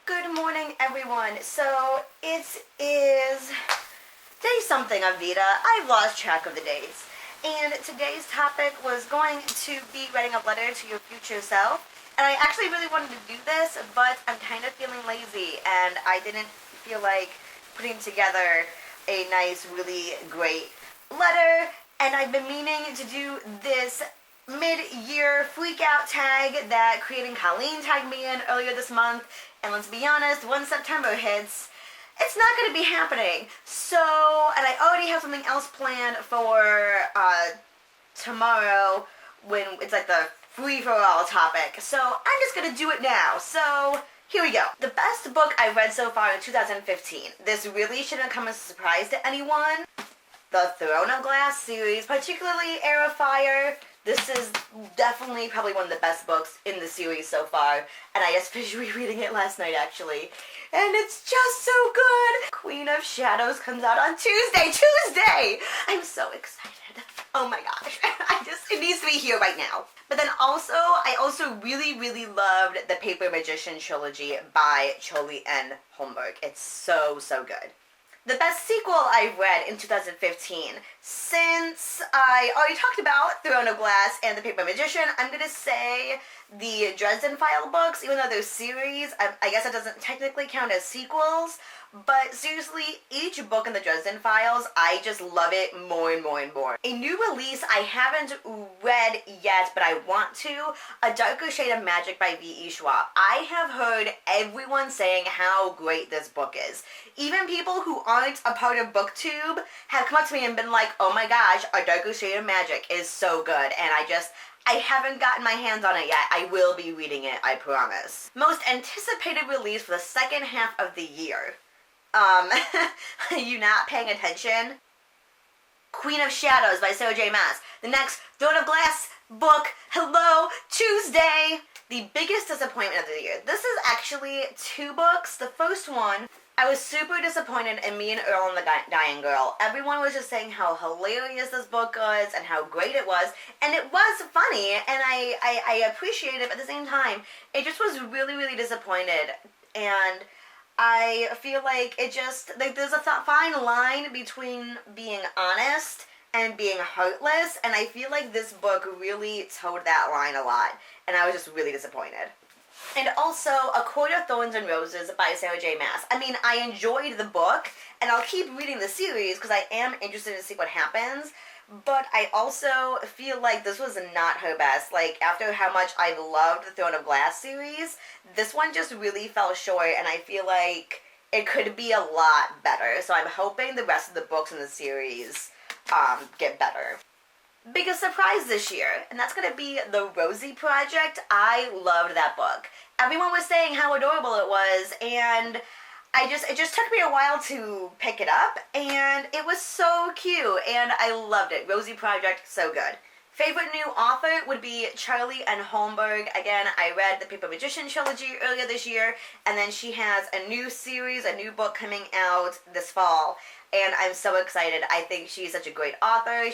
Good morning, everyone. So it is day something of VEDA. I've lost track of the days. And today's topic was going to be writing a letter to your future self. And I actually really wanted to do this, but I'm kind of feeling lazy and I didn't feel like putting together a nice, really great letter. And I've been meaning to do this mid-year freak-out tag that Creating Colleen tagged me in earlier this month. And let's be honest, once September hits, it's not going to be happening. So, and I already have something else planned for tomorrow when it's like the free-for-all topic. So I'm just going to do it now. So here we go. The best book I read so far in 2015. This really shouldn't come as a surprise to anyone. The Throne of Glass series, particularly Heir of Fire. This is definitely probably one of the best books in the series so far, and I just finished rereading it last night actually, and it's just so good. Queen of Shadows comes out on Tuesday! I'm so excited. Oh my gosh, it needs to be here right now. But then also, I also really loved the Paper Magician trilogy by Choli and Holmberg. It's so good. The best sequel I've read in 2015, since I already talked about Throne of Glass and The Paper Magician, I'm going to say the Dresden File books, even though they're series, I guess it doesn't technically count as sequels, but seriously, each book in the Dresden Files, I just love it more and more. A new release I haven't read yet, but I want to, A Darker Shade of Magic by V.E. Schwab. I have heard everyone saying how great this book is. Even people who aren't a part of BookTube have come up to me and been like, oh my gosh, A Darker Shade of Magic is so good, and I haven't gotten my hands on it yet. I will be reading it, I promise. Most anticipated release for the second half of the year. Are you not paying attention? Queen of Shadows by Sarah J. Maas. The next Throne of Glass book, hello, Tuesday! The biggest disappointment of the year. This is actually two books. The first one, I was super disappointed in Me and Earl and the Dying Girl. Everyone was just saying how hilarious this book was and how great it was. And it was funny, and I appreciate it, but at the same time, it just was really disappointed. And I feel like it just, like, there's a fine line between being honest and being heartless, and I feel like this book really towed that line a lot, and I was just really disappointed. And also, A Court of Thorns and Roses by Sarah J. Maas. I mean, I enjoyed the book, and I'll keep reading the series because I am interested to see what happens, but I also feel like this was not her best. Like, after how much I loved the Throne of Glass series, this one just really fell short, and I feel like it could be a lot better. So I'm hoping the rest of the books in the series get better. Biggest surprise this year, and that's going to be The Rosie Project. I loved that book. Everyone was saying how adorable it was, and it just took me a while to pick it up, and it was so cute, and I loved it. Rosie Project, so good. Favorite new author would be Charlie and Holmberg. Again, I read the Paper Magician trilogy earlier this year, and then she has a new series, a new book coming out this fall, and I'm so excited. I think she's such a great author.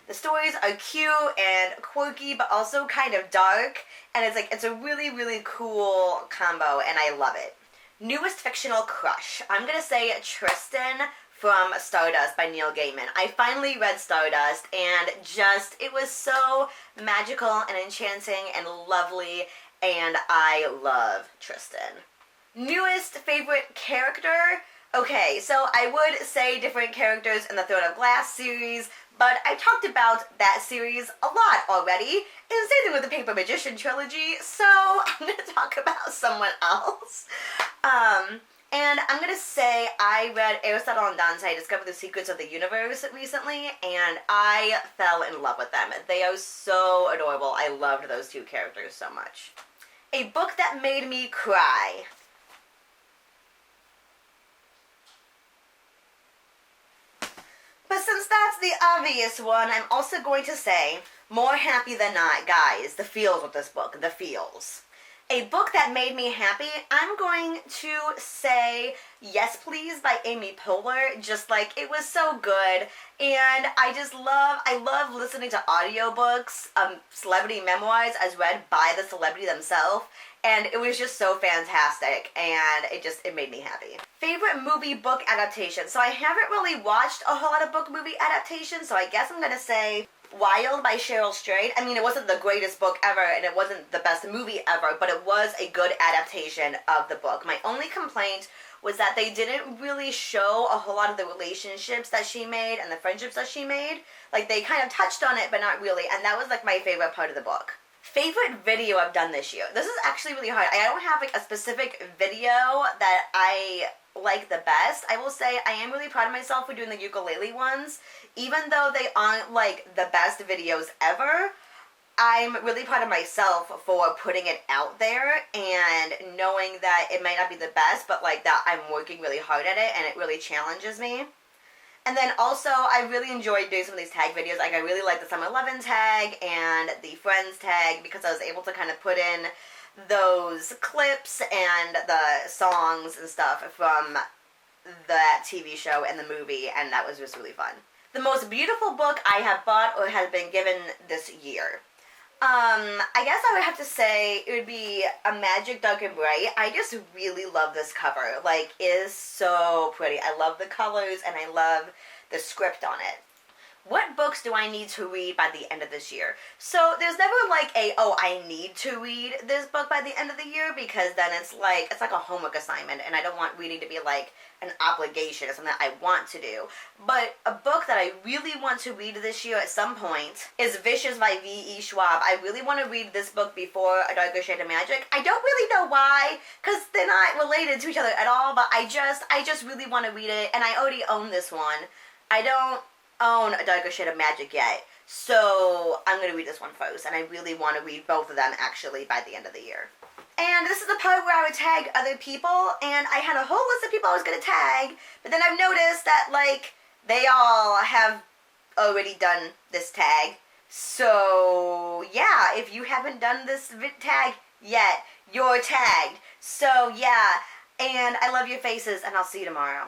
The stories are cute and quirky, but also kind of dark, and it's a really cool combo, and I love it. Newest fictional crush. I'm gonna say Tristan from Stardust by Neil Gaiman. I finally read Stardust, and it was so magical and enchanting and lovely, and I love Tristan. Newest favorite character? Okay, so I would say different characters in the Throne of Glass series, but I talked about that series a lot already, and same thing with the Paper Magician trilogy, so I'm going to talk about someone else. And I'm going to say I read Aristotle and Dante, Discover the Secrets of the Universe recently, and I fell in love with them. They are so adorable. I loved those two characters so much. A book that made me cry. But since that's the obvious one, I'm also going to say More Happy Than Not. Guys, the feels with this book, the feels. A book that made me happy, I'm going to say Yes Please by Amy Poehler. Just like, it was so good, and I love listening to audiobooks, celebrity memoirs as read by the celebrity themselves, and it was just so fantastic, and it made me happy. Favorite movie book adaptation. So I haven't really watched a whole lot of book movie adaptations, so I guess I'm gonna say Wild by Cheryl Strayed. I mean, it wasn't the greatest book ever, and it wasn't the best movie ever, but it was a good adaptation of the book. My only complaint was that they didn't really show a whole lot of the relationships that she made and the friendships that she made. Like, they kind of touched on it, but not really, and that was, like, my favorite part of the book. Favorite video I've done this year. This is actually really hard. I don't have, like, a specific video that I like the best. I will say I am really proud of myself for doing the ukulele ones. Even though they aren't, like, the best videos ever, I'm really proud of myself for putting it out there and knowing that it might not be the best, but, like, that I'm working really hard at it and it really challenges me. And then also, I really enjoyed doing some of these tag videos. Like, I really like the Summer 11 tag and the Friends tag because I was able to kind of put in those clips and the songs and stuff from that TV show and the movie, and that was just really fun. The most beautiful book I have bought or has been given this year. I guess I would have to say it would be A Magic Dark and Bright. I just really love this cover. Like, it is so pretty. I love the colors and I love the script on it. What books do I need to read by the end of this year? So there's never like I need to read this book by the end of the year, because then it's like a homework assignment, and I don't want reading to be like an obligation or something that I want to do. But a book that I really want to read this year at some point is Vicious by V.E. Schwab. I really want to read this book before A Darker Shade of Magic. I don't really know why, because they're not related to each other at all, but I just really want to read it, and I already own this one. I don't own A Darker Shade of Magic yet, so I'm going to read this one first, and I really want to read both of them actually by the end of the year. And this is the part where I would tag other people, and I had a whole list of people I was going to tag, but then I've noticed that, like, they all have already done this tag. So, yeah, if you haven't done this tag yet, you're tagged. So, yeah, and I love your faces, and I'll see you tomorrow.